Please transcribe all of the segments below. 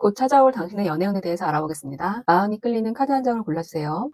곧 찾아올 당신의 연애운에 대해서 알아보겠습니다. 마음이 끌리는 카드 한 장을 골라주세요.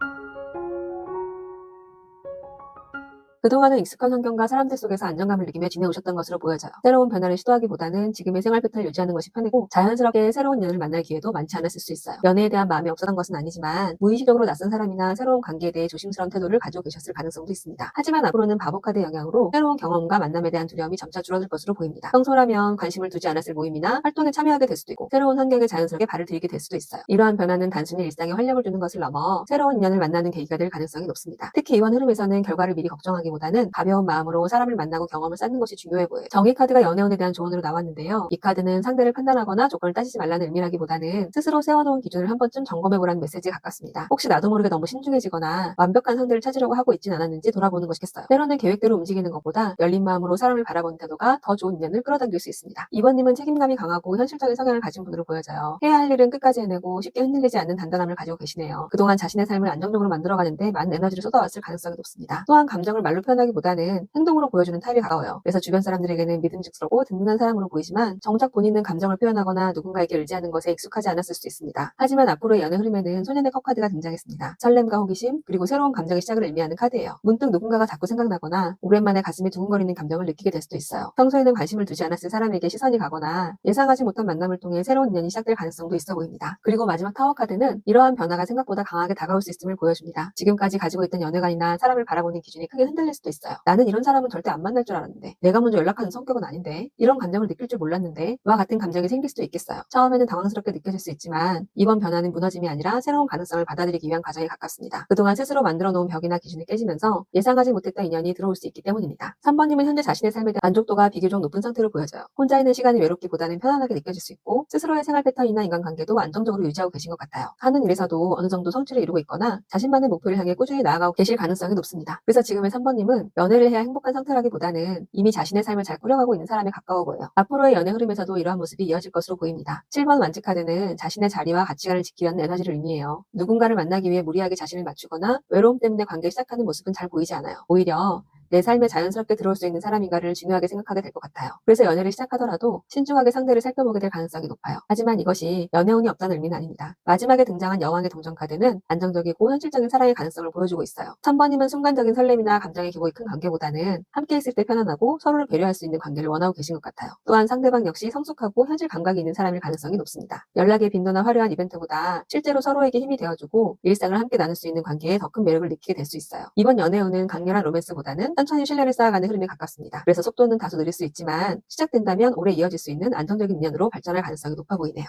그동안은 익숙한 환경과 사람들 속에서 안정감을 느끼며 지내오셨던 것으로 보여져요. 새로운 변화를 시도하기보다는 지금의 생활 패턴을 유지하는 것이 편이고 자연스럽게 새로운 인연을 만날 기회도 많지 않았을 수 있어요. 연애에 대한 마음이 없었던 것은 아니지만 무의식적으로 낯선 사람이나 새로운 관계에 대해 조심스러운 태도를 가지고 계셨을 가능성도 있습니다. 하지만 앞으로는 바보 카드 영향으로 새로운 경험과 만남에 대한 두려움이 점차 줄어들 것으로 보입니다. 평소라면 관심을 두지 않았을 모임이나 활동에 참여하게 될 수도 있고 새로운 환경에 자연스럽게 발을 들이게 될 수도 있어요. 이러한 변화는 단순히 일상에 활력을 주는 것을 넘어 새로운 인연을 만나는 계기가 될 가능성이 높습니다. 특히 이번 흐름에서는 결과를 미리 걱정하기보다는 가벼운 마음으로 사람을 만나고 경험을 쌓는 것이 중요해 보여요. 정의 카드가 연애운에 대한 조언으로 나왔는데요. 이 카드는 상대를 판단하거나 조건을 따지지 말라는 의미라기보다는 스스로 세워놓은 기준을 한 번쯤 점검해보라는 메시지에 가깝습니다. 혹시 나도 모르게 너무 신중해지거나 완벽한 상대를 찾으려고 하고 있진 않았는지 돌아보는 것이겠어요. 때로는 계획대로 움직이는 것보다 열린 마음으로 사람을 바라보는 태도가 더 좋은 인연을 끌어당길 수 있습니다. 이번님은 책임감이 강하고 현실적인 성향을 가진 분으로 보여져요. 해야 할 일은 끝까지 해내고 쉽게 흔들리지 않는 단단함을 가지고 계시네요. 그동안 자신의 삶을 안정적으로 만들어가는데 많은 에너지를 쏟아왔을 가능성이 높습니다. 또한 감정을 말로 표현하기보다는 행동으로 보여주는 타입이 가까워요. 그래서 주변 사람들에게는 믿음직스럽고 든든한 사람으로 보이지만 정작 본인은 감정을 표현하거나 누군가에게 의지하는 것에 익숙하지 않았을 수도 있습니다. 하지만 앞으로의 연애 흐름에는 소년의 컵 카드가 등장했습니다. 설렘과 호기심 그리고 새로운 감정의 시작을 의미하는 카드예요. 문득 누군가가 자꾸 생각나거나 오랜만에 가슴이 두근거리는 감정을 느끼게 될 수도 있어요. 평소에는 관심을 두지 않았을 사람에게 시선이 가거나 예상하지 못한 만남을 통해 새로운 인연이 시작될 가능성도 있어 보입니다. 그리고 마지막 타워 카드는 이러한 변화가 생각보다 강하게 다가올 수 있음을 보여줍니다. 지금까지 가지고 있던 연애관이나 사람을 바라보는 기준이 크게 흔들릴 수도 있어요. 나는 이런 사람은 절대 안 만날 줄 알았는데, 내가 먼저 연락하는 성격은 아닌데, 이런 감정을 느낄 줄 몰랐는데 와 같은 감정이 생길 수도 있겠어요. 처음에는 당황스럽게 느껴질 수 있지만 이번 변화는 무너짐이 아니라 새로운 가능성을 받아들이기 위한 과정에 가깝습니다. 그동안 스스로 만들어 놓은 벽이나 기준이 깨지면서 예상하지 못했던 인연이 들어올 수 있기 때문입니다. 3번님은 현재 자신의 삶에 대한 만족도가 비교적 높은 상태로 보여져요. 혼자 있는 시간이 외롭기보다는 편안하게 느껴질 수 있고 스스로의 생활 패턴이나 인간관계도 안정적으로 유지하고 계신 것 같아요. 하는 일에서도 어느 정도 성취를 이루고 있거나 자신만의 목표를 향해 꾸준히 나아가고 계실 가능성이 높습니다. 그래서 지금의 3번님은 연애를 해야 행복한 상태라기보다는 이미 자신의 삶을 잘 꾸려가고 있는 사람에 가까워 보여요. 앞으로의 연애 흐름에서도 이러한 모습이 이어질 것으로 보입니다. 7번 완즈 카드는 자신의 자리와 가치관을 지키려는 에너지를 의미해요. 누군가를 만나기 위해 무리하게 자신을 맞추거나 외로움 때문에 관계를 시작하는 모습은 잘 보이지 않아요. 오히려 내 삶에 자연스럽게 들어올 수 있는 사람인가를 중요하게 생각하게 될 것 같아요. 그래서 연애를 시작하더라도 신중하게 상대를 살펴보게 될 가능성이 높아요. 하지만 이것이 연애운이 없다는 의미는 아닙니다. 마지막에 등장한 여왕의 동전 카드는 안정적이고 현실적인 사랑의 가능성을 보여주고 있어요. 3번님은 순간적인 설렘이나 감정의 기복이 큰 관계보다는 함께 있을 때 편안하고 서로를 배려할 수 있는 관계를 원하고 계신 것 같아요. 또한 상대방 역시 성숙하고 현실 감각이 있는 사람일 가능성이 높습니다. 연락의 빈도나 화려한 이벤트보다 실제로 서로에게 힘이 되어주고 일상을 함께 나눌 수 있는 관계에 더 큰 매력을 느끼게 될 수 있어요. 이번 연애운은 강렬한 로맨스보다는 천천히 신뢰를 쌓아가는 흐름에 가깝습니다. 그래서 속도는 다소 느릴 수 있지만 시작된다면 오래 이어질 수 있는 안정적인 인연으로 발전할 가능성이 높아 보이네요.